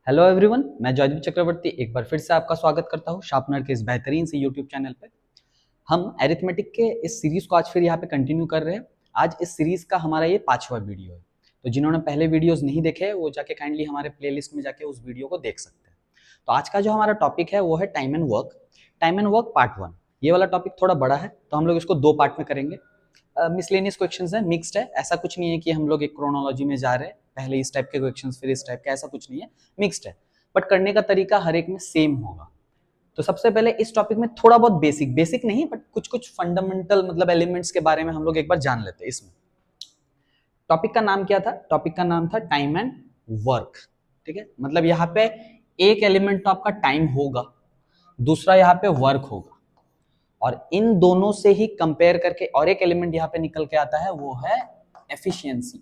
Hello everyone, मैं जॉयदीप चक्रवर्ती एक बार फिर से आपका स्वागत करता हूँ शार्पनर के इस बेहतरीन से यूट्यूब चैनल पे। हम एरिथमेटिक के इस सीरीज को आज फिर यहाँ पे कंटिन्यू कर रहे हैं। आज इस सीरीज का हमारा ये 5वां वीडियो है। तो जिन्होंने पहले वीडियोस नहीं देखे वो जाके काइंडली हमारे प्लेलिस्ट में जाके उस वीडियो को देख सकते हैं। तो आज का जो हमारा टॉपिक है वो है time and work. Time and work part 1। ये वाला टॉपिक थोड़ा बड़ा है तो हम लोग इसको 2 पार्ट में करेंगे। मिसलेनियस क्वेश्चंस है, मिक्स्ड है, ऐसा कुछ नहीं है कि हम लोग एक क्रोनोलॉजी में जा रहे हैं, पहले इस टाइप के क्वेश्चंस फिर इस टाइप के, ऐसा कुछ नहीं है, मिक्स्ड है। बट करने का तरीका हर एक में सेम होगा। तो सबसे पहले इस टॉपिक में थोड़ा बहुत बेसिक बेसिक नहीं बट कुछ कुछ फंडामेंटल मतलब एलिमेंट्स के बारे में हम लोग एक बार जान लेते हैं। इसमें टॉपिक का नाम क्या था? टॉपिक का नाम था टाइम एंड वर्क। ठीक है, मतलब यहाँ पे एक एलिमेंट तो आपका टाइम होगा, दूसरा यहाँ पे वर्क होगा, और इन दोनों से ही कंपेयर करके और एक एलिमेंट यहाँ पे निकल के आता है, वो है एफिशिएंसी।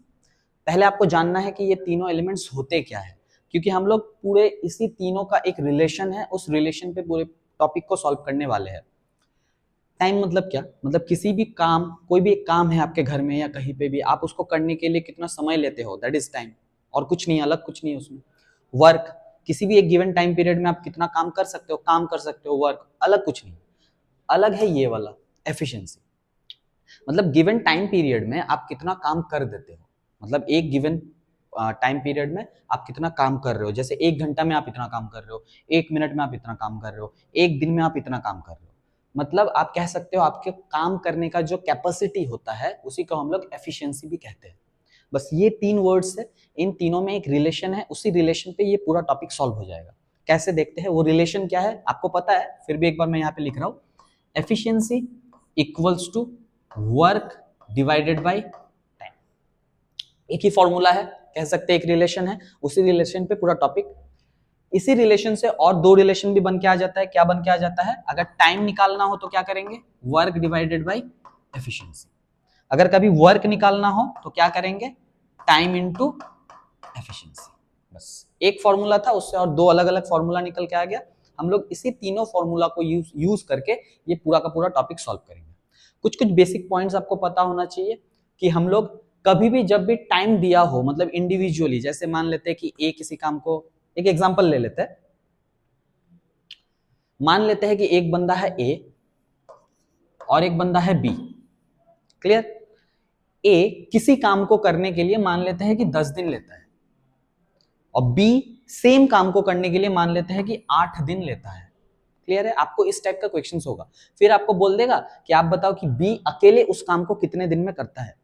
पहले आपको जानना है कि ये तीनों एलिमेंट्स होते क्या है, क्योंकि हम लोग पूरे इसी तीनों का एक रिलेशन है, उस रिलेशन पे पूरे टॉपिक को सॉल्व करने वाले हैं। टाइम मतलब क्या? मतलब किसी भी काम, कोई भी एक काम है आपके घर में या कहीं पे भी, आप उसको करने के लिए कितना समय लेते हो, दैट इज टाइम। और कुछ नहीं, अलग कुछ नहीं है उसमें। वर्क, किसी भी एक गिवन टाइम पीरियड में आप कितना काम कर सकते हो, काम कर सकते हो, वर्क, अलग कुछ नहीं। अलग है ये वाला एफिशिएंसी, मतलब गिवन टाइम पीरियड में आप कितना काम कर देते हो। मतलब एक गिवन टाइम पीरियड में आप कितना काम कर रहे हो, जैसे 1 घंटा में आप इतना काम कर रहे हो, 1 मिनट में आप इतना काम कर रहे हो, एक दिन में आप इतना काम कर रहे हो। मतलब आप कह सकते हो आपके काम करने का जो कैपेसिटी होता है उसी को हम लोग एफिशिएंसी भी कहते हैं। बस ये 3 वर्ड्स है, इन तीनों में एक रिलेशन है, उसी रिलेशन पे ये पूरा टॉपिक सॉल्व हो जाएगा। कैसे देखते हैं? वो रिलेशन क्या है आपको पता है, फिर भी एक बार मैं यहाँ पे लिख रहा हूँ। Efficiency equals to work divided by time. एक ही फॉर्मूला है, कह सकते हैं एक रिलेशन है, उसी रिलेशन पे पूरा टॉपिक। इसी रिलेशन से और 2 रिलेशन भी बन के आ जाता है। क्या बन के आ जाता है? अगर टाइम निकालना हो तो क्या करेंगे? Work divided by efficiency. अगर कभी वर्क निकालना हो तो क्या करेंगे? Time into efficiency. बस एक फॉर्मूला था, उससे और 2 अलग अलग फॉर्मूला निकल के आ गया। हम लोग इसी तीनों फॉर्मूला को यूज करके ये पूरा का पूरा टॉपिक सॉल्व करेंगे। कुछ कुछ बेसिक पॉइंट्स आपको पता होना चाहिए कि हम लोग कभी भी जब भी टाइम दिया हो, मतलब इंडिविजुअली, जैसे मान लेते हैं कि ए किसी काम को, एक एग्जांपल ले लेते हैं। मान लेते हैं कि एक बंदा है ए और एक बंदा है बी। क्लियर? ए किसी काम को करने के लिए मान लेते हैं कि 10 दिन लेता है, और बी सेम काम को करने के लिए मान लेते हैं कि 8 दिन लेता है। क्लियर है? आपको इस टाइप का क्वेश्चंस होगा, फिर आपको बोल देगा कि आप बताओ कि बी अकेले उस काम को कितने दिन में करता है।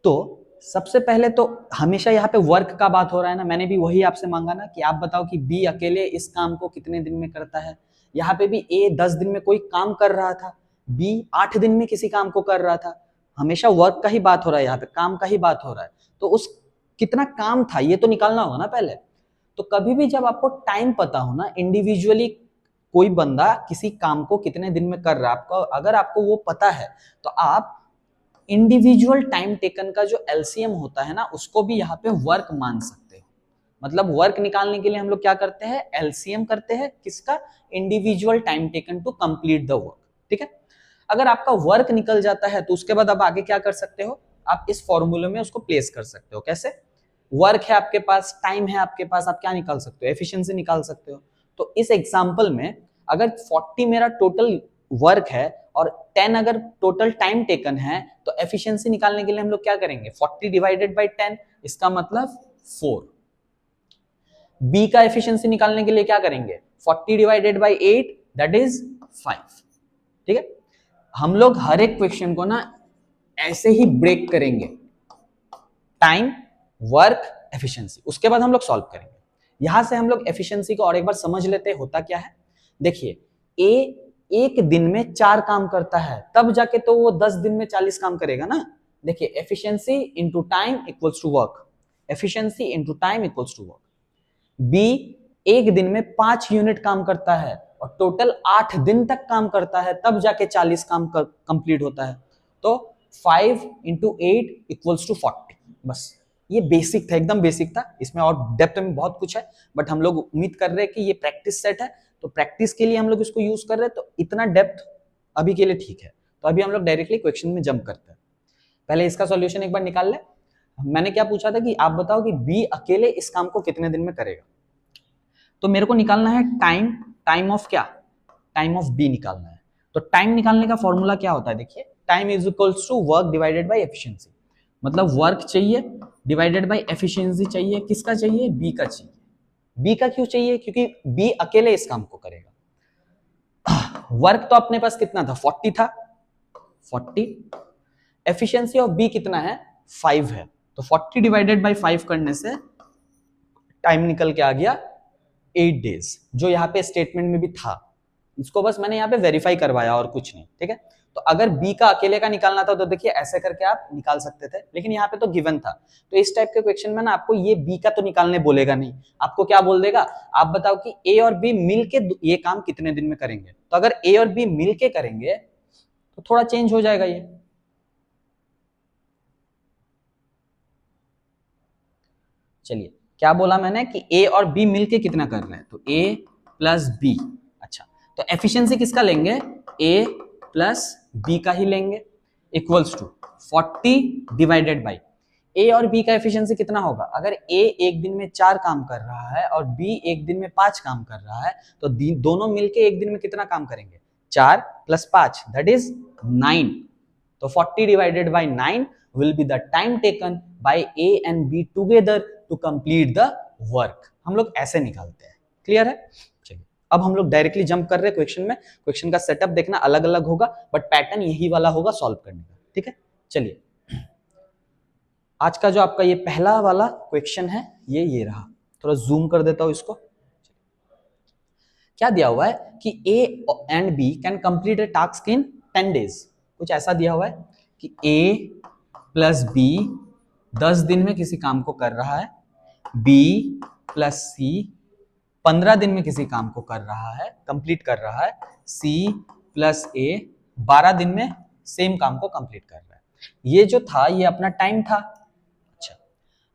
तो सबसे पहले तो हमेशा यहाँ पे वर्क का बात हो रहा है ना, मैंने भी वही आपसे मांगा ना कि आप बताओ कि बी अकेले इस काम को कितने दिन में करता है। यहाँ पे भी ए 10 दिन में कोई काम कर रहा था, बी 8 दिन में किसी काम को कर रहा था। हमेशा वर्क का ही बात हो रहा है, यहाँ पे काम का ही बात हो रहा है। तो उस कितना काम था ये तो निकालना होगा ना पहले। तो कभी भी जब आपको टाइम पता हो ना, इंडिविजुअली कोई बंदा किसी काम को कितने दिन में कर रहा है, आपको अगर आपको वो पता है तो आप इंडिविजुअल टाइम टेकन का जो एलसीएम होता है ना, उसको भी यहाँ पे वर्क मान सकते हो। मतलब वर्क निकालने के लिए हम लोग क्या करते हैं? एलसीएम करते हैं किसका? Individual time taken to complete the work. ठीक है? अगर आपका वर्क निकल जाता है तो उसके बाद आप आगे क्या कर सकते हो? आप इस फॉर्मूले में उसको प्लेस कर सकते हो। कैसे? वर्क है आपके पास, टाइम है आपके पास, आप क्या निकाल सकते हो? एफिशिएंसी निकाल सकते हो। तो इस एग्जांपल में अगर 40 मेरा टोटल वर्क है और 10 अगर टोटल टाइम टेकन है, तो एफिशिएंसी निकालने के लिए हम लोग क्या करेंगे? 40 डिवाइडेड बाय 10, इसका मतलब 4। बी का एफिशिएंसी निकालने के लिए क्या करेंगे? 40 डिवाइडेड बाय 8, दैट इज 5। ठीक है? हम लोग हर एक क्वेश्चन को ना ऐसे ही ब्रेक करेंगे, टाइम, वर्क, एफिशिएंसी, उसके बाद हम लोग सॉल्व करेंगे। यहां से हम लोग एफिशिएंसी को और एक बार समझ लेते हैं होता क्या है। देखिए, ए एक दिन में 4 काम करता है, तब जाके तो वो 10 दिन में 40 काम करेगा ना। देखिए, efficiency into time equals to work, efficiency into time equals to work. B एक दिन में 5 यूनिट काम करता है और टोटल 8 दिन तक काम करता है, तब जाके 40 काम कंप्लीट होता है। तो 5 इंटू 8 इक्वल्स टू 40। बस ये बेसिक था, एकदम बेसिक था। इसमें और डेप्थ में बहुत कुछ है, बट हम लोग उम्मीद कर रहे हैं कि ये प्रैक्टिस सेट है, तो प्रैक्टिस के लिए हम लोग इसको यूज कर रहे हैं, तो इतना डेप्थ अभी के लिए ठीक है। तो अभी हम लोग डायरेक्टली क्वेश्चन में जंप करते हैं। पहले इसका सॉल्यूशन एक बार निकाल ले। मैंने क्या पूछा था कि आप बताओ कि बी अकेले इस काम को कितने दिन में करेगा। तो मेरे को निकालना है टाइम, टाइम ऑफ क्या, टाइम ऑफ बी निकालना है। तो टाइम निकालने का फॉर्मूला क्या होता है, देखिए time is equals to work divided by efficiency. मतलब वर्क चाहिए डिवाइडेड बाय एफिशिएंसी चाहिए, किसका चाहिए, बी का चाहिए। बी का क्यों चाहिए, क्योंकि बी अकेले इस काम को करेगा। वर्क तो अपने पास कितना था, 40 था, 40। एफिशिएंसी ऑफ बी कितना है, 5 है। तो 40 डिवाइडेड बाय 5 करने से टाइम निकल के आ गया 8 डेज, जो यहाँ पे स्टेटमेंट में भी था। इसको बस मैंने यहाँ पे वेरीफाई करवाया और कुछ नहीं, ठीक है। तो अगर बी का अकेले का निकालना था तो देखिए ऐसे करके आप निकाल सकते थे, लेकिन यहाँ पे तो गिवन था। तो इस टाइप के क्वेश्चन में ना आपको ये बी का तो निकालने बोलेगा नहीं, आपको क्या बोल देगा, आप बताओ कि ए और बी मिलके ये काम कितने दिन में करेंगे। तो अगर ए और बी मिलके करेंगे तो थोड़ा चेंज हो जाएगा ये। चलिए क्या बोला मैंने कि ए और बी मिलके कितना कर रहे हैं, तो ए प्लस बी। अच्छा, तो एफिशिएंसी किसका लेंगे, ए प्लस बी का ही लेंगे, इक्वल्स टू 40 डिवाइडेड बाई ए और बी का एफिशिएंसी कितना होगा। अगर ए एक दिन में 4 काम कर रहा है और बी एक दिन में 5 काम कर रहा है, तो दोनों मिलके एक दिन में कितना काम करेंगे, 4 + 5 दैट इज 9। तो 40 divided by 9 will be the time taken by A and B together to complete the work। हम लोग ऐसे निकालते हैं, क्लियर है। चलिए अब हम लोग डायरेक्टली जंप कर रहे हैं क्वेश्चन में। क्वेश्चन का सेटअप देखना अलग अलग होगा, बट पैटर्न यही वाला होगा सॉल्व करने का, ठीक है। चलिए आज का जो आपका ये पहला वाला क्वेश्चन है ये रहा, थोड़ा जूम कर देता हूं इसको। क्या दिया हुआ है कि A and B can complete a task in 10 days. कुछ ऐसा दिया हुआ है कि A प्लस बी 10 दिन में किसी काम को कर रहा है, बी प्लस सी 15 दिन में किसी काम को कर रहा है, कंप्लीट कर रहा है, सी प्लस ए 12 दिन में सेम काम को कंप्लीट कर रहा है। ये जो था ये अपना टाइम था। अच्छा,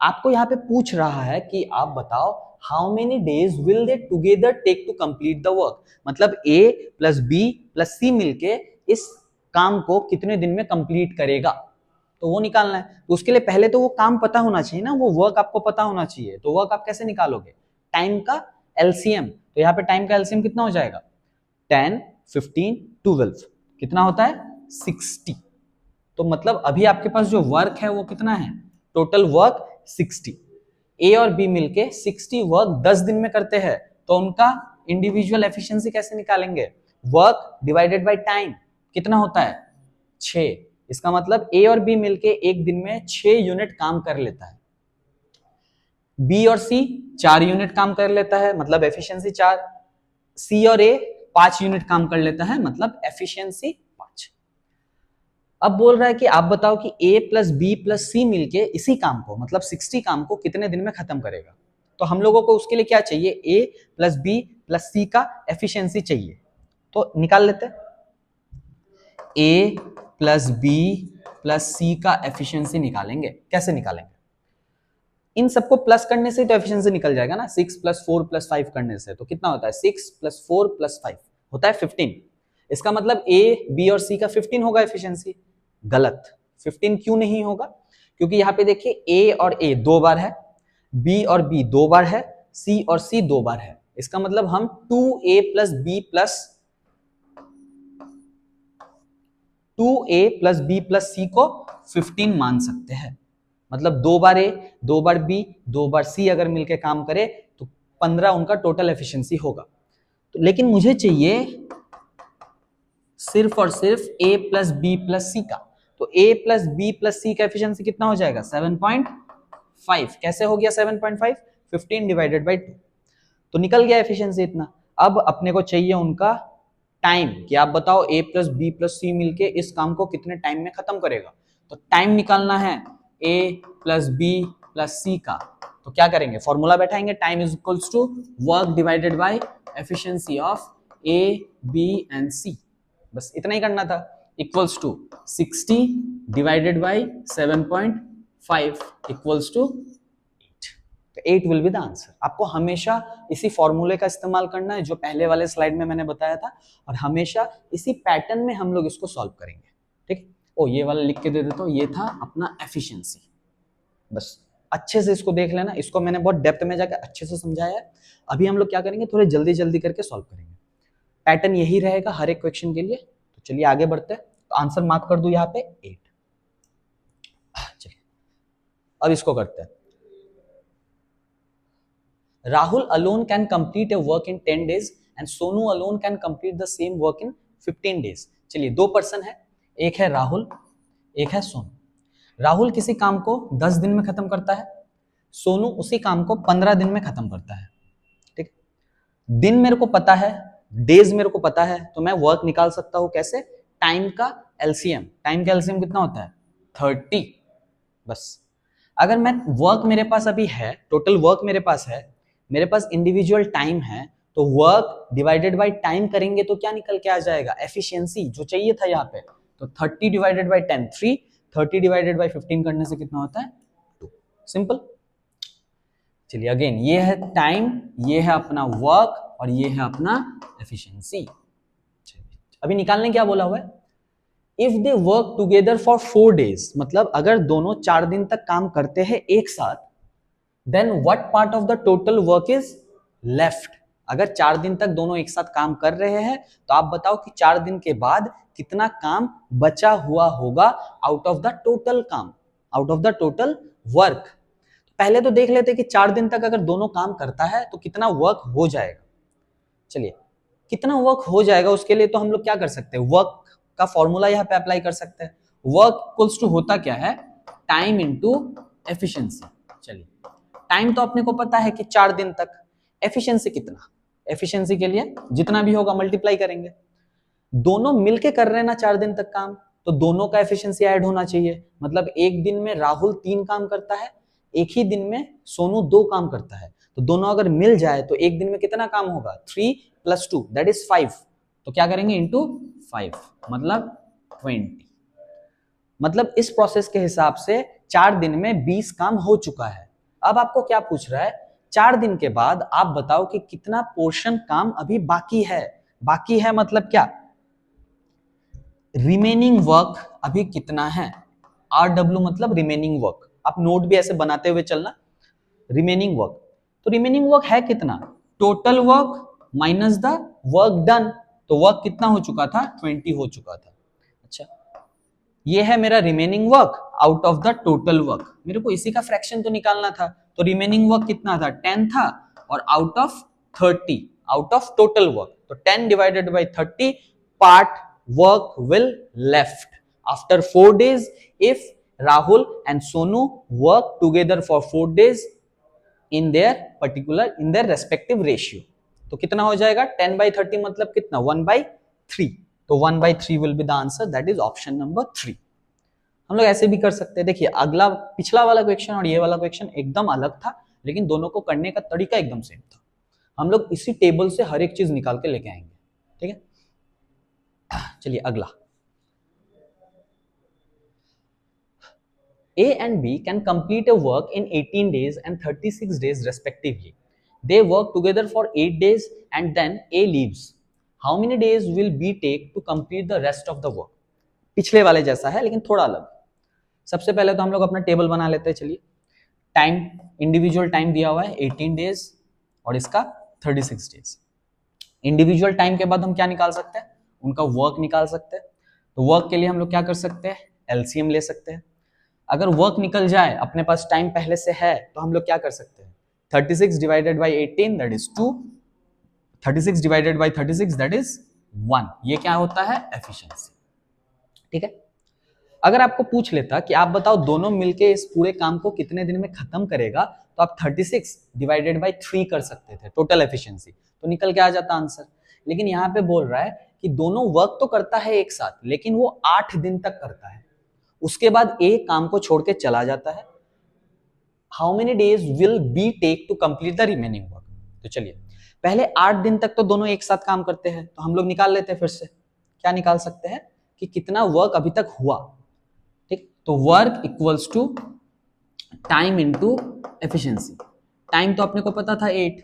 आपको यहाँ पे पूछ रहा है कि आप बताओ how many days will they together take to complete the work. मतलब A plus B plus C मिलके इस काम को कितने दिन में कंप्लीट करेगा, तो वो निकालना है। तो उसके लिए पहले तो वो काम पता होना चाहिए ना, वो वर्क आपको पता होना चाहिए। तो वर्क आप कैसे निकालोगे, टाइम का एलसीएम। तो यहाँ पे टाइम का एलसीएम कितना हो जाएगा, 10, 15, 12 कितना होता है, 60। तो मतलब अभी आपके पास जो वर्क है वो कितना है, टोटल वर्क 60। ए और बी मिलके 60 वर्क 10 दिन में करते हैं, तो उनका इंडिविजुअल एफिशिएंसी कैसे निकालेंगे, वर्क डिवाइडेड बाय टाइम कितना होता है, 6। इसका मतलब ए और बी मिलके एक दिन में 6 यूनिट काम कर लेता है। बी और सी 4 यूनिट काम कर लेता है, मतलब एफिशिएंसी 4। सी और ए 5 यूनिट काम कर लेता है, मतलब एफिशिएंसी 5। अब बोल रहा है कि आप बताओ कि ए प्लस बी प्लस सी मिलके इसी काम को, मतलब 60 काम को कितने दिन में खत्म करेगा। तो हम लोगों को उसके लिए क्या चाहिए, ए प्लस बी प्लस सी का एफिशिएंसी चाहिए। तो निकाल लेते हैं, ए प्लस बी प्लस सी का एफिशिएंसी निकालेंगे। कैसे निकालेंगे, इन सबको प्लस करने से तो एफिशिएंसी निकल जाएगा ना। 6 + 4 + 5 करने से तो कितना होता है, 6 + 4 + 5 होता है 15। इसका मतलब ए बी और सी का 15 होगा एफिशिएंसी। गलत, 15 क्यों नहीं होगा, क्योंकि यहाँ पे देखिए ए और ए 2 बार है, बी और बी 2 बार है, सी और सी 2 बार है। इसका मतलब हम 2a + b + 2a + b + c को 15 मान सकते हैं। मतलब 2 बार ए 2 बार बी 2 बार सी अगर मिलके काम करे तो 15 उनका टोटल एफिशिएंसी होगा। तो लेकिन मुझे चाहिए सिर्फ और सिर्फ a + b + c का। तो a + b + c का एफिशिएंसी कितना हो जाएगा, 7.5। कैसे हो गया 7.5, 15 डिवाइडेड बाई 2, तो निकल गया एफिशिएंसी इतना। अब अपने को चाहिए उनका टाइम, कि आप बताओ a + b + c मिलके इस काम को कितने टाइम में खत्म करेगा। तो टाइम निकालना है a + b + c का, तो क्या करेंगे, फॉर्मूला बैठाएंगे, time is equals to work divided by efficiency of a b and c। बस इतना ही करना था, equals to 60 divided by 7.5 equals to 8। तो 8 विल बी द आंसर। आपको हमेशा इसी फॉर्मूले का इस्तेमाल करना है जो पहले वाले स्लाइड में मैंने बताया था, और हमेशा इसी पैटर्न में हम लोग इसको सॉल्व करेंगे, ठीक। ओ ये वाला लिख के दे देता हूं, ये था अपना एफिशिएंसी। बस अच्छे से इसको देख लेना, इसको मैंने बहुत डेप्थ में जाकर अच्छे से समझाया है। अभी हम लोग क्या करेंगे, थोड़े जल्दी जल्दी करके सॉल्व करेंगे। पैटर्न यही रहेगा हर एक क्वेश्चन के लिए। तो चलिए आगे बढ़ते हैं। तो आंसर मार्क कर दू यहाँ पे 8। चलिए अब इसको करते हैं। Rahul alone can complete a work in 10 days and Sonu alone can complete the same work in 15 days. चलिए दो पर्सन है, एक है राहुल, एक है सोनू। राहुल किसी काम को 10 दिन में खत्म करता है, सोनू उसी काम को 15 दिन में खत्म करता है। ठीक, दिन मेरे को पता है, डेज मेरे को पता है, तो मैं वर्क निकाल सकता हूं कैसे, टाइम का एलसीएम। टाइम का एलसीएम कितना होता है 30। बस अगर मैं वर्क मेरे पास अभी है, टोटल वर्क मेरे पास है, मेरे पास इंडिविजुअल टाइम है, तो वर्क डिवाइडेड बाय टाइम करेंगे तो क्या निकल के आ जाएगा, एफिशिएंसी जो चाहिए था यहाँ पे। तो 30 डिवाइडेड बाय 10 3, 30 डिवाइडेड बाय 15 करने से कितना होता है 2। सिंपल। चलिए अगेन, ये है टाइम, ये है अपना वर्क और ये है अपना एफिशिएंसी। अभी निकालने क्या बोला हुआ है, if they work together for 4 days, मतलब अगर दोनों 4 दिन तक काम करते हैं एक साथ, then what part of the total work is left. अगर 4 दिन तक दोनों एक साथ काम कर रहे हैं तो आप बताओ कि 4 दिन के बाद कितना काम बचा हुआ होगा आउट ऑफ द टोटल काम, out of the total work. पहले तो देख लेते कि 4 दिन तक अगर दोनों काम करता है तो कितना वर्क हो जाएगा। चलिए कितना वर्क हो जाएगा उसके लिए तो हम लोग क्या कर सकते हैं, वर्क का फॉर्मूला यहाँ पे अप्लाई कर सकते हैं। वर्क इक्वल्स टू होता क्या है, टाइम इनटू एफिशिएंसी। चलिए टाइम तो अपने को पता है कि 4 दिन तक, एफिशिएंसी कितना, एफिशिएंसी के लिए जितना भी होगा मल्टीप्लाई करेंगे। दोनों मिलके कर रहे हैं ना 4 दिन तक काम, तो दोनों का एफिशिएंसी ऐड होना चाहिए। मतलब एक दिन में राहुल 3 काम करता है, एक ही दिन में सोनू 2 काम करता है, तो दोनों अगर मिल जाए तो एक दिन में कितना काम होगा, 3 + 2 दैट इज 5। तो क्या करेंगे इंटू 5, मतलब 20। मतलब इस प्रोसेस के हिसाब से 4 दिन में 20 काम हो चुका है। अब आपको क्या पूछ रहा है, 4 दिन के बाद आप बताओ कि कितना पोर्शन काम अभी बाकी है। बाकी है मतलब क्या, रिमेनिंग वर्क अभी कितना है, RW मतलब रिमेनिंग वर्क। आप नोट भी ऐसे बनाते हुए चलना, रिमेनिंग वर्क। तो रिमेनिंग वर्क है कितना, total work minus the work done. तो वर्क कितना हो चुका था, 20 हो चुका था। अच्छा, ये है मेरा remaining work out of the total work. मेरे को इसी का फ्रैक्शन तो निकालना था, तो रिमेनिंग वर्क कितना था 10 था, और out of 30, out of total work, तो 10 divided by 30 part work will left after 4 days if Rahul and Sonu work together for 4 days in their respective ratio। तो कितना हो जाएगा 10/30 मतलब कितना 1/3। तो 1/3 will be the answer, that is option number 3। हम लोग ऐसे भी कर सकते हैं। देखिए अगला, पिछला वाला क्वेश्चन और ये वाला क्वेश्चन एकदम अलग था, लेकिन दोनों को करने का तरीका एकदम सेम था। हम लोग इसी टेबल से हर एक चीज निकाल के लेके आएंगे। ठीक है, चलिए अगला, A and B can complete a work in 18 days and 36 days respectively. They work together for 8 days and then A leaves. How many days will B take to complete the rest of the work? पिछले वाले जैसा है लेकिन थोड़ा अलग। सबसे पहले तो हम लोग अपना टेबल बना लेते हैं। चलिए, टाइम, इंडिविजुअल टाइम दिया हुआ है 18 डेज और इसका 36 डेज। इंडिविजुअल टाइम के बाद हम क्या निकाल सकते हैं, उनका वर्क निकाल सकते हैं। तो वर्क के लिए हम लोग क्या कर सकते हैं, एलसीएम ले सकते हैं। अगर वर्क निकल जाए, अपने पास टाइम पहले से है, तो हम लोग क्या कर सकते हैं, 36 divided by 18 that is 2, 36 divided by 36 that is 1। ये क्या होता है, एफिशिएंसी। ठीक है, अगर आपको पूछ लेता कि आप बताओ दोनों मिलके इस पूरे काम को कितने दिन में खत्म करेगा, तो आप 36 डिवाइडेड बाई 3 कर सकते थे, टोटल एफिशिएंसी, तो निकल के आ जाता आंसर। लेकिन यहाँ पे बोल रहा है कि दोनों वर्क तो करता है एक साथ, लेकिन वो 8 दिन तक करता है, उसके बाद एक काम को छोड़ के चला जाता है। How many days will B take to complete the remaining work. तो चलिए, पहले 8 दिन तक तो दोनों एक साथ काम करते हैं, तो हम लोग निकाल लेते हैं फिर से। क्या निकाल सकते हैं कि कितना वर्क अभी तक हुआ। ठीक, तो work equals to time into efficiency. Time तो अपने को पता था 8,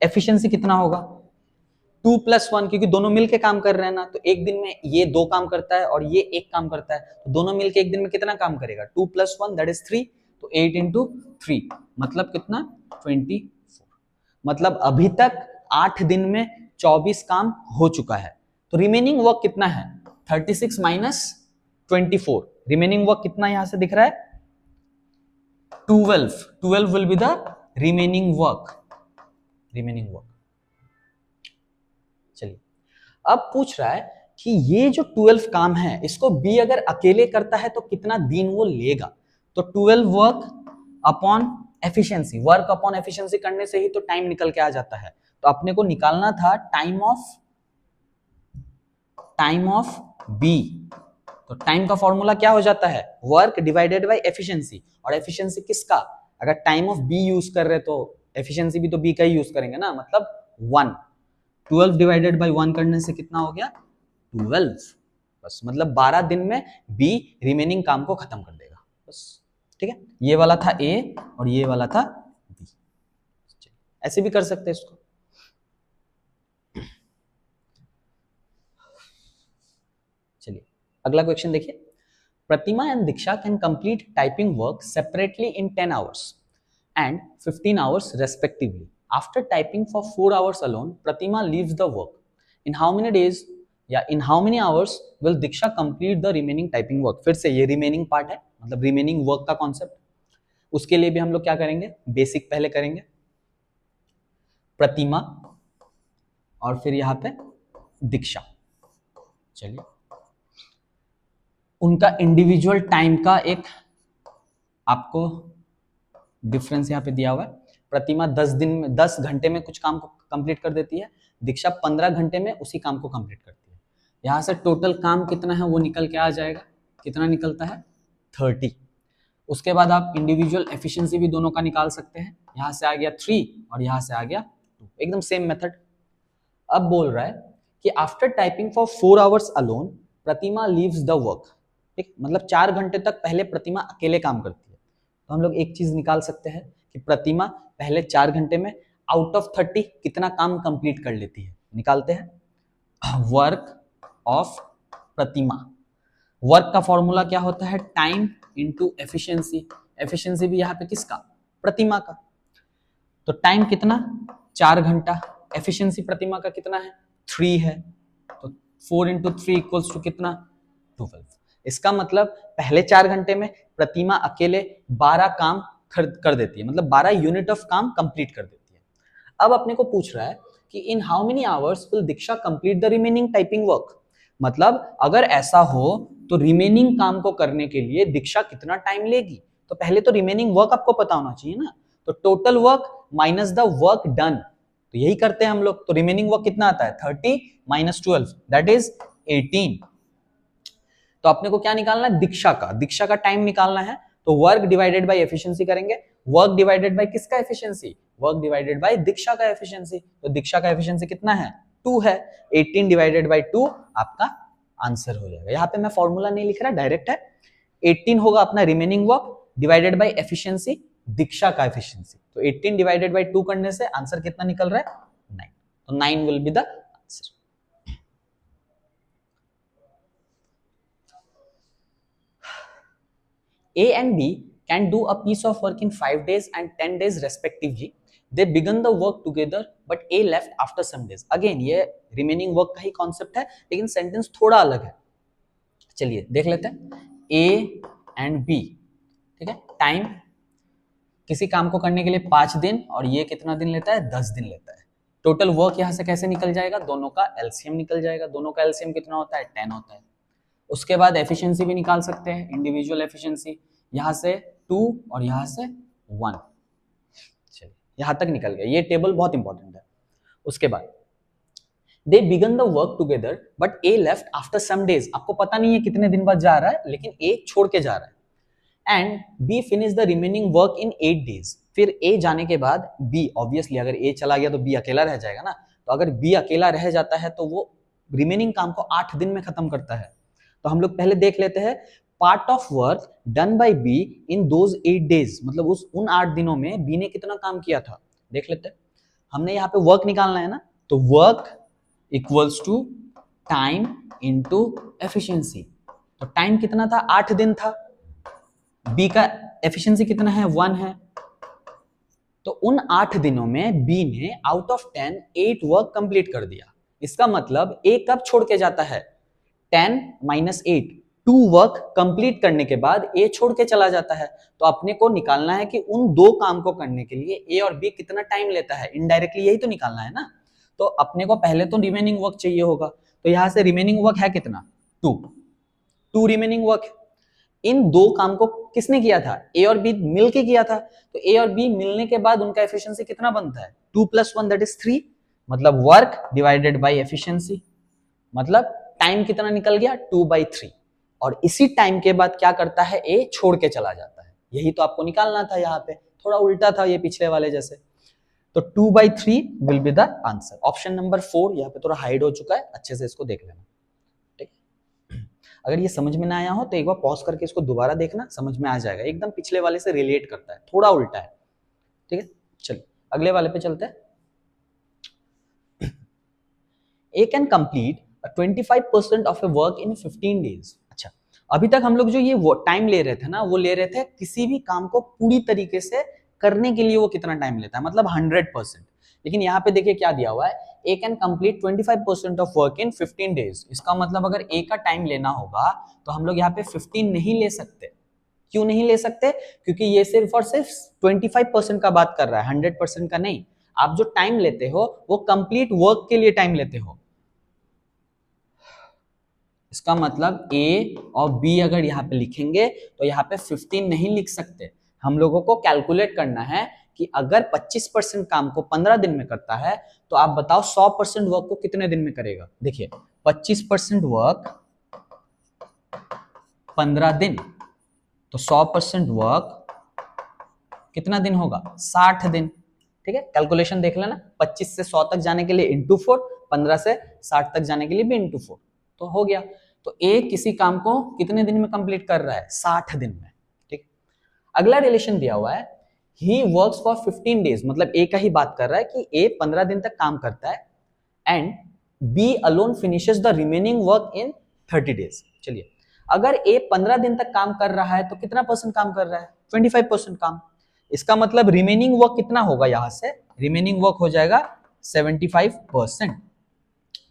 एफिशिएंसी कितना होगा 2 + 1, क्योंकि दोनों मिलके काम कर रहे हैं ना, तो एक दिन में ये 2 काम करता है और ये 1 काम करता है, तो दोनों मिलके एक दिन में कितना काम करेगा 2 + 1 दैट इज 3, तो 8 इंटू 3 मतलब कितना 24। मतलब अभी तक 8 दिन में 24 काम हो चुका है। तो रिमेनिंग वर्क कितना है 36 माइनस 24। रिमेनिंग वर्क कितना यहां से दिख रहा है 12। 12 will be the remaining work. चलिए अब पूछ रहा है कि ये जो 12 काम है इसको बी अगर अकेले करता है तो कितना दिन वो लेगा। तो 12 work upon efficiency, work upon efficiency करने से ही तो टाइम निकल के आ जाता है। तो अपने को निकालना था टाइम ऑफ बी। तो टाइम का फॉर्मूला क्या हो जाता है वर्क डिवाइडेड बाय एफिशिएंसी। और एफिशिएंसी किसका, अगर टाइम ऑफ बी यूज कर रहे तो एफिशिएंसी भी तो बी का ही यूज करेंगे ना, मतलब 1। 12 डिवाइडेड बाय 1 करने से कितना हो गया 12। बस मतलब 12 दिन में बी रिमेनिंग काम को खत्म कर देगा बस। ठीक है, ये वाला था ए और ये वाला था बी। ऐसे भी कर सकते हैं इसको। चलिए अगला क्वेश्चन देखिए। Pratima and Diksha can complete typing work separately in 10 hours and 15 hours respectively. After typing for 4 hours alone, Pratima leaves the work. In how many days या in how many hours will Diksha complete the remaining typing work? फिर से ये remaining part है, मतलब remaining work का concept। उसके लिए भी हम लोग क्या करेंगे, बेसिक पहले करेंगे, प्रतिमा और फिर यहाँ पे दीक्षा। चलिए उनका इंडिविजुअल टाइम का एक आपको डिफरेंस यहाँ पे दिया हुआ है। प्रतिमा 10 घंटे में कुछ काम को कंप्लीट कर देती है, दीक्षा 15 घंटे में उसी काम को कंप्लीट करती है। यहाँ से टोटल काम कितना है वो निकल के आ जाएगा, कितना निकलता है 30। उसके बाद आप इंडिविजुअल एफिशिएंसी भी दोनों का निकाल सकते हैं। यहाँ से आ गया 3 और यहाँ से आ गया 2, एकदम सेम मेथड। अब बोल रहा है कि after typing for 4 hours alone Pratima leaves the work. ठीक, मतलब 4 घंटे तक पहले प्रतिमा अकेले काम करती है। तो हम लोग एक चीज निकाल सकते हैं कि प्रतिमा पहले 4 घंटे में आउट ऑफ 30 कितना काम कंप्लीट कर लेती है। निकालते हैं वर्क ऑफ प्रतिमा। वर्क का फॉर्मूला क्या होता है टाइम इंटू एफिशिएंसी। एफिशिएंसी भी यहाँ पे किसका प्रतिमा का। तो टाइम कितना 4 घंटा, एफिशिएंसी प्रतिमा का कितना है 3 है, तो 4 इंटू 3 इक्वल्स टू कितना 12। इसका मतलब पहले 4 घंटे में प्रतिमा अकेले 12 काम कर देती है, मतलब 12 यूनिट ऑफ काम कंप्लीट कर देती है। अब अपने को पूछ रहा है कि in how many hours will Diksha complete the remaining typing work. मतलब अगर ऐसा हो तो रिमेनिंग काम को करने के लिए दीक्षा कितना टाइम लेगी। तो पहले तो रिमेनिंग वर्क आपको पता होना चाहिए ना। तो total work minus the work done, तो यही करते हैं हम लोग। तो रिमेनिंग वर्क कितना आता है 30 माइनस 12 दैट इज 18। तो अपने को क्या निकालना है दीक्षा का टाइम निकालना है। तो वर्क डिवाइडेड बाय एफिशिएंसी करेंगे। वर्क डिवाइडेड बाय किसका एफिशिएंसी, वर्क डिवाइडेड बाय दीक्षा का एफिशिएंसी। तो दीक्षा का एफिशिएंसी कितना है 2 है, 18 डिवाइडेड बाय 2 आपका आंसर हो जाएगा। यहाँ पे मैं फॉर्मूला नहीं लिख रहा, डायरेक्ट है। 18 होगा अपना remaining work divided by efficiency Diksha का एफिशिएंसी। तो 18 डिवाइडेड बाय 2 करने से आंसर कितना निकल रहा है 9। तो 9 will be the answer. A and B can do a piece of work in 5 days and 10 days respectively. They began the work together, but A left after some days. Again ये remaining work का ही concept है, लेकिन sentence थोड़ा अलग है। चलिए देख लेते हैं A and B। ठीक है, टाइम किसी काम को करने के लिए 5 दिन और ये कितना दिन लेता है 10 दिन लेता है। टोटल वर्क यहाँ से कैसे निकल जाएगा, दोनों का एलसीएम निकल जाएगा। दोनों का एलसीएम कितना होता है 10 होता है। उसके बाद एफिशिएंसी भी निकाल सकते हैं, इंडिविजुअल एफिशिएंसी। यहाँ से 2 और यहाँ से 1। चलिए यहाँ तक निकल गया, ये टेबल बहुत इंपॉर्टेंट है। उसके बाद they began the work together but A left after some days. आपको पता नहीं है कितने दिन बाद जा रहा है, लेकिन ए छोड़ के जा रहा है। And B finish the remaining work in 8 days। फिर ए जाने के बाद बी, ऑब्वियसली अगर ए चला गया तो बी अकेला रह जाएगा ना। तो अगर बी अकेला रह जाता है तो वो रिमेनिंग काम को 8 दिन में खत्म करता है। तो हम लोग पहले देख लेते हैं part of work done by be in those 8 days, मतलब उन 8 दिनों में बी ने कितना काम किया था देख लेते हैं। हमने यहाँ पे वर्क निकालना है ना, तो work equals to time into efficiency. तो टाइम कितना था 8 दिन था, बी का एफिशिएंसी कितना है 1 है, तो उन 8 दिनों में बी ने आउट ऑफ 10 8 वर्क कंप्लीट कर दिया। इसका मतलब ए कब छोड़ के जाता है 10 माइनस 8 2 वर्क कंप्लीट करने के बाद ए छोड़ के चला जाता है। तो अपने को निकालना है कि उन दो काम को करने के लिए ए और बी कितना टाइम लेता है, इनडायरेक्टली यही तो निकालना है ना। तो अपने को पहले तो रिमेनिंग वर्क चाहिए होगा, तो यहां से रिमेनिंग वर्क है कितना 2 रिमेनिंग वर्क है। इन दो काम को किसने किया था, ए और बी मिलके किया था। तो ए और बी मिलने के बाद उनका एफिशिएंसी कितना बनता है 2 + 1 दैट इज 3, मतलब वर्क डिवाइडेड बाय एफिशिएंसी, मतलब टाइम कितना निकल गया 2/3। और इसी टाइम के बाद क्या करता है ए छोड़ के चला जाता है। यही तो आपको निकालना था, यहाँ पे थोड़ा उल्टा था ये पिछले वाले जैसे। तो 2/3 will be the answer. Option number 4 यहाँ पे थोड़ा हाइड हो चुका है, अच्छे से इसको देख लेना। ठीक, अगर ये समझ में ना आया हो तो एक बार पॉज करके इसको दोबारा देखना, समझ में आ जाएगा। एकदम पिछले वाले से रिलेट करता है, थोड़ा उल्टा है। ठीक है, चलिए अगले वाले पे चलते हैं। A can complete 25% of a work in 15 days. अच्छा, अभी तक हम लोग जो ये टाइम ले रहे थे ना, वो ले रहे थे किसी भी काम को पूरी तरीके से करने के लिए वो कितना टाइम लेता है, मतलब 100%। लेकिन यहाँ पे देखिए क्या दिया हुआ है, A can complete 25% of work in 15 days. इसका मतलब अगर ए का टाइम लेना होगा तो हम लोग यहाँ पे 15 नहीं ले सकते। क्यों नहीं ले सकते, क्योंकि ये सिर्फ और सिर्फ 25% का बात कर रहा है, 100% का नहीं। आप जो टाइम लेते हो वो कंप्लीट वर्क के लिए टाइम लेते हो। इसका मतलब ए और बी अगर यहाँ पे लिखेंगे तो यहाँ पे 15 नहीं लिख सकते। हम लोगों को कैलकुलेट करना है कि अगर 25% काम को 15 दिन में करता है तो आप बताओ 100% वर्क को कितने दिन में करेगा। देखिए 25% वर्क 15 दिन, तो 100% वर्क कितना दिन होगा 60 दिन। ठीक है, कैलकुलेशन देख लेना, 25 से 100 तक जाने के लिए इंटू 4, 15 से 60 तक जाने के लिए भी इंटू 4, तो हो गया। तो ए किसी काम को कितने दिन में कंप्लीट कर रहा है 60 दिन में। ठीक, अगला रिलेशन दिया हुआ है ही वर्क्स फॉर 15 डेज, मतलब ए का ही बात कर रहा है कि ए 15 दिन तक काम करता है and B alone finishes the remaining work in 30 days. चलिए, अगर ए 15 दिन तक काम कर रहा है तो कितना परसेंट काम कर रहा है 25% काम। इसका मतलब रिमेनिंग वर्क कितना होगा, यहां से रिमेनिंग वर्क हो जाएगा 75%।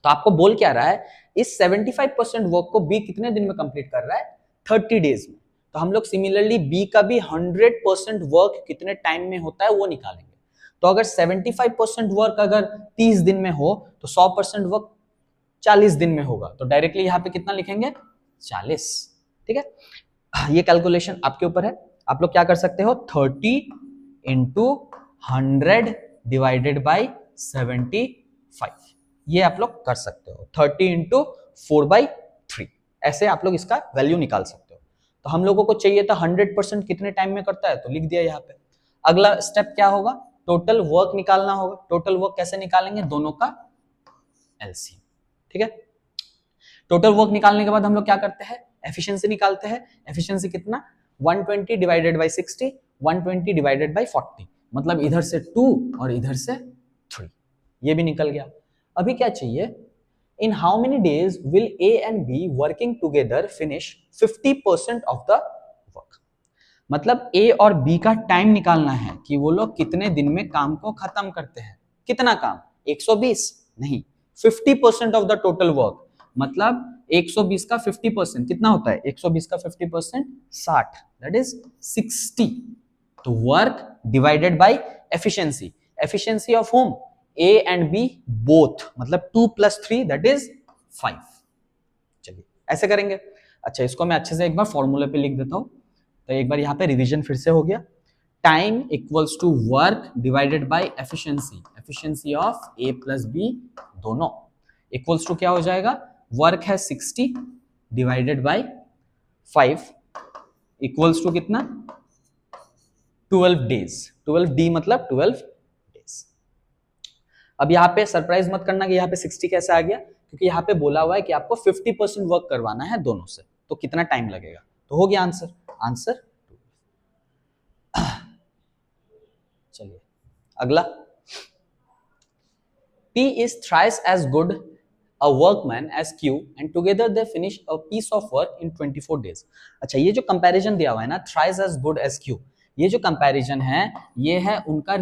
तो आपको बोल क्या रहा है, इस 75% वर्क को बी कितने दिन में कंप्लीट कर रहा है 30 डेज में। तो हम लोग सिमिलरली बी का भी 100% वर्क कितने टाइम में होता है वो निकालेंगे। तो अगर 75% वर्क अगर 30 दिन में हो तो 100% वर्क 40 दिन में होगा। तो डायरेक्टली यहाँ पे कितना लिखेंगे 40। ठीक है, ये कैलकुलेशन आपके ऊपर है। आप लोग क्या कर सकते हो 30 इंटू 100 डिवाइडेड बाई 75, ये आप लोग कर सकते हो। 30 इंटू 4/3, ऐसे आप लोग इसका वैल्यू निकाल सकते हो। तो हम लोगों को चाहिए था 100% कितने टाइम में करता है, तो लिख दिया यहाँ पे। अगला स्टेप क्या होगा, टोटल वर्क निकालना होगा। टोटल वर्क कैसे निकालेंगे, दोनों का एलसीएम। ठीक है, टोटल वर्क निकालने के बाद हम लोग क्या करते हैं, एफिशिएंसी निकालते हैं। एफिशिएंसी कितना 120 डिवाइडेड बाई 60, 120 डिवाइडेड बाई 40, मतलब इधर से 2 और इधर से 3, ये भी निकल गया। अभी क्या चाहिए, in how many days will A and be working together finish 50% of the work. मतलब ए और बी का टाइम निकालना है कि वो लोग कितने दिन में काम को खत्म करते हैं। कितना काम 120 नहीं, 50% ऑफ द टोटल वर्क, मतलब 120 का 50% कितना होता है, 120 का 50% 60, दैट इज 60। तो work divided by efficiency, efficiency of home A and B both, मतलब 2 + 3 दैट इज 5। चलिए ऐसे करेंगे। अच्छा, इसको मैं अच्छे से एक बार फॉर्मूले पे लिख देता हूं। तो एक बार यहाँ पे रिवीजन फिर से हो गया, time equals to work divided by efficiency, efficiency of A plus B दोनों इक्वल्स टू क्या हो जाएगा, वर्क है 60 डिवाइडेड बाय 5 इक्वल्स टू कितना 12 डेज, 12 डी मतलब 12 डेज। अब यहाँ पे सरप्राइज मत करना कि यहाँ पे 60 कैसे आ गया, क्योंकि यहाँ पे बोला हुआ है कि आपको 50% वर्क करवाना है दोनों से, तो कितना टाइम लगेगा। तो हो गया आंसर, आंसर। चलिए अगला, P is thrice as good a workman as Q and together they finish a piece of work in 24 days. अच्छा, ये जो कंपैरिजन दिया हुआ है ना, thrice as good as Q, ये जो कंपैरिजन है ये है उनका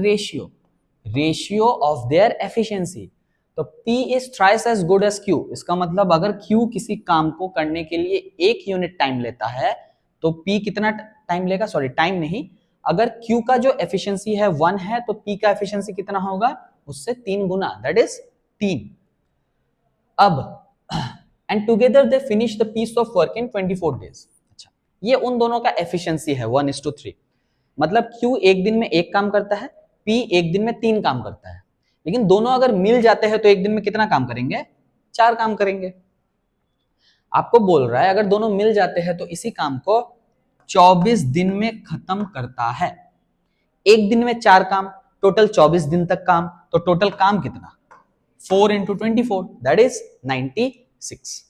रेशियो ऑफ देयर एफिशिएंसी। तो P is thrice as good as Q, इसका मतलब अगर Q किसी काम को करने के लिए 1 यूनिट टाइम लेता है तो P कितना टाइम लेगा, सॉरी टाइम नहीं, अगर Q का जो एफिशिएंसी है 1 है तो P का एफिशिएंसी कितना होगा, उससे 3 गुना, दैट इज 3। अब and together they finish the piece of work in 24 days. अच्छा, ये उन दोनों का एफिशिएंसी है 1:3, मतलब Q एक दिन में एक काम करता है, P एक दिन में 3 काम करता है, लेकिन दोनों अगर मिल जाते हैं तो एक दिन में कितना काम करेंगे, 4 काम करेंगे। आपको बोल रहा है अगर दोनों मिल जाते हैं तो इसी काम को 24 दिन में खत्म करता है, एक दिन में 4 काम, टोटल 24 दिन तक काम, तो टोटल काम कितना, 4 into 24, that is 96।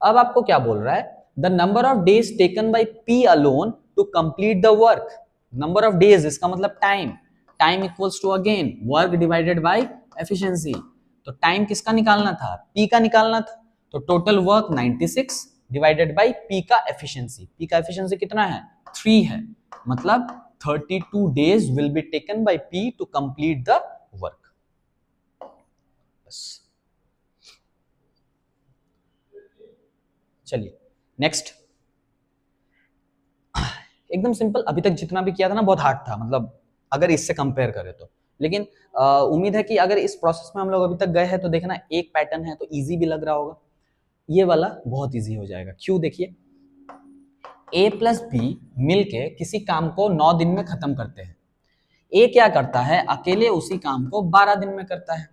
अब आपको क्या बोल रहा है, the number of days taken by P alone to complete the work. Number of days इसका मतलब time equals to again work divided by efficiency. तो टाइम किसका निकालना था, P का निकालना था, तो total work 96 divided by P का एफिशिएंसी कितना है, 3 है, मतलब 32 days will be taken by P to complete the work। चलिए नेक्स्ट, एकदम सिंपल, अभी तक जितना भी किया था ना बहुत हार्ड था, मतलब अगर इससे कंपेयर करें तो, लेकिन उम्मीद है कि अगर इस प्रोसेस में हम लोग अभी तक गए हैं तो देखना एक पैटर्न है तो इजी भी लग रहा होगा, ये वाला बहुत इजी हो जाएगा। क्यों, देखिए A प्लस बी मिलके किसी काम को 9 दिन में खत्म करते हैं। A क्या करता है, अकेले उसी काम को 12 दिन में करता है।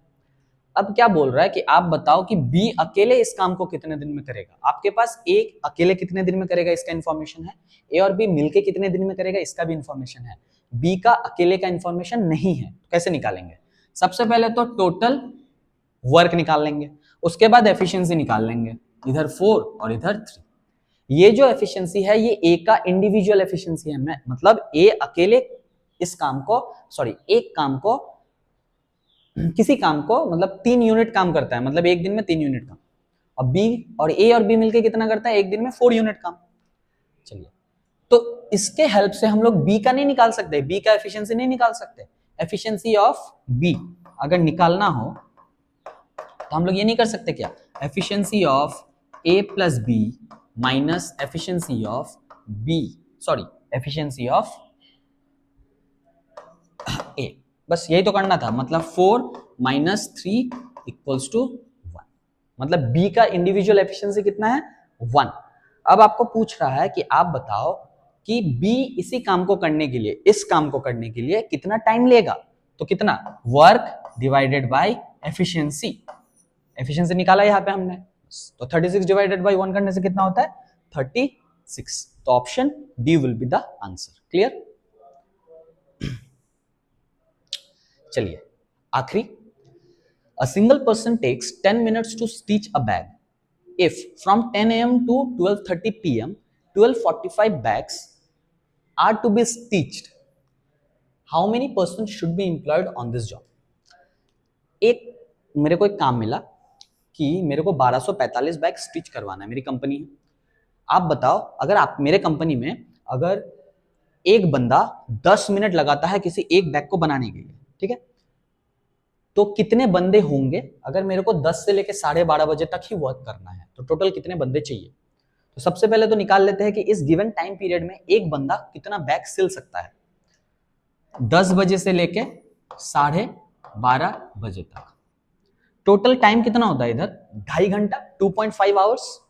अब क्या बोल रहा है कि आप बताओ कि B अकेले इस काम को कितने दिन में करेगा। आपके पास A अकेले कितने दिन में करेगा इसका इंफॉर्मेशन है, A और B मिलके कितने दिन में करेगा इसका भी इंफॉर्मेशन है, B का अकेले का इंफॉर्मेशन नहीं है। तो कैसे निकालेंगे, सबसे पहले तो टोटल वर्क निकाल लेंगे, उसके बाद एफिशिएंसी निकाल लेंगे, इधर 4 और इधर 3। ये जो एफिशिएंसी है ये A का इंडिविजुअल एफिशिएंसी है, मतलब A अकेले इस काम को, सॉरी एक काम को, किसी काम को मतलब 3 यूनिट काम करता है, मतलब एक दिन में 3 यूनिट काम। अब B और A और B मिलके कितना करता है, एक दिन में 4 यूनिट काम। चलिए, तो इसके हेल्प से हम लोग B का नहीं निकाल सकते, B का एफिशिएंसी नहीं निकाल सकते। एफिशिएंसी ऑफ B अगर निकालना हो तो हम लोग ये नहीं कर सकते क्या, efficiency of A plus B minus efficiency of B, sorry efficiency of A, बस यही तो करना था, मतलब 4 माइनस 3 इक्वल्स टू 1, मतलब B का इंडिविजुअल एफिशिएंसी कितना है, 1। अब आपको पूछ रहा है कि आप बताओ कि B इसी काम को करने के लिए, इस काम को करने के लिए कितना टाइम लेगा, तो कितना, वर्क डिवाइडेड बाय एफिशिएंसी निकाला यहाँ पे हमने, तो 36 डिवाइडेड बाय 1 करने से कितना होता है, 36। तो option D will be the answer. Clear. चलिए आखिरी, a single person takes 10 minutes to stitch a bag. If from 10 a.m. to 12:30 p.m. 12:45 bags are to be stitched, how many persons should be employed on this job? मेरे को एक काम मिला कि मेरे को 1245 बैग स्टिच करवाना है, मेरी कंपनी है। आप बताओ अगर आप मेरे कंपनी में अगर एक बंदा 10 मिनट लगाता है किसी एक बैग को बनाने के लिए, ठीक है, तो कितने बंदे होंगे अगर मेरे को 10 से लेकर 12:30 बजे तक ही वर्क करना है, तो टोटल कितने बंदे चाहिए। तो सबसे पहले तो निकाल लेते हैं कि इस गिवन टाइम पीरियड में एक बंदा कितना बैग सिल सकता है। 10 बजे से लेके 12:30 बजे तक टोटल टाइम कितना होता है, इधर 2.5 घंटा, 2.5 आवर्स,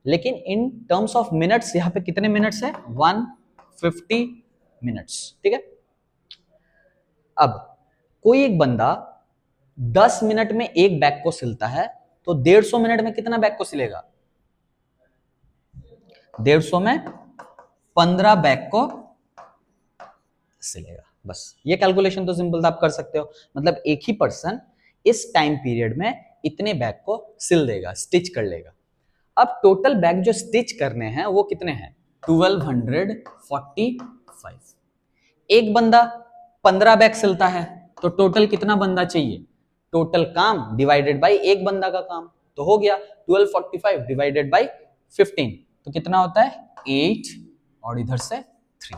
लेकिन इन टर्म्स ऑफ मिनट्स यहाँ पे कितने मिनट्स है, 150 मिनट्स, ठीक है। अब कोई एक बंदा 10 मिनट में एक बैग को सिलता है, तो 150 मिनट में कितना बैग को सिलेगा, 150 में 15 बैग को सिलेगा। बस ये कैलकुलेशन तो सिंपल था, आप कर सकते हो, मतलब एक ही पर्सन इस टाइम पीरियड में इतने बैग को सिल देगा, स्टिच कर लेगा। अब टोटल बैग जो स्टिच करने हैं वो कितने हैं, 1245। एक बंदा 15 बैग सिलता है, तो टोटल कितना बंदा चाहिए, टोटल काम डिवाइडेड बाय एक बंदा का काम, तो हो गया 1245 डिवाइडेड बाई 15, तो कितना होता है 8 और इधर से 3,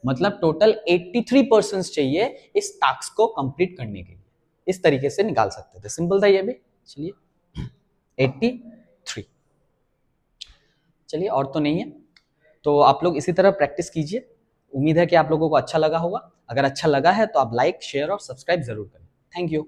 मतलब टोटल 83% चाहिए इस टास्क को कंप्लीट करने के लिए। इस तरीके से निकाल सकते थे, सिंपल था ये भी। चलिए 83, चलिए और तो नहीं है, तो आप लोग इसी तरह प्रैक्टिस कीजिए। उम्मीद है कि आप लोगों को अच्छा लगा होगा। अगर अच्छा लगा है तो आप लाइक, शेयर और सब्सक्राइब जरूर करें। Thank you.